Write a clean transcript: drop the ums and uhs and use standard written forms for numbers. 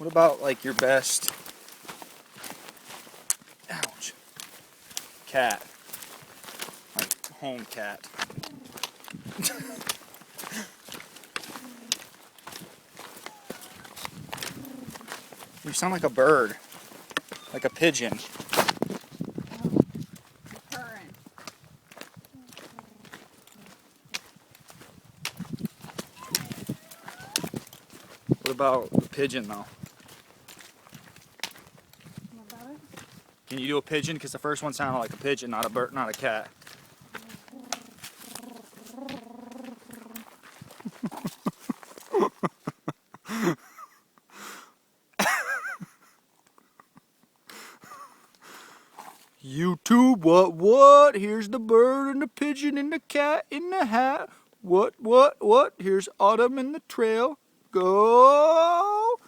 What about like your best, ouch, cat? Like home cat. You sound like a bird. Like a pigeon. Purring. What about the pigeon though? What about it? Can you do a pigeon? Because the first one sounded like a pigeon, not a bird, not a cat. YouTube, what? Here's the bird and the pigeon and the cat in the hat. What? Here's Autumn in the trail. Go!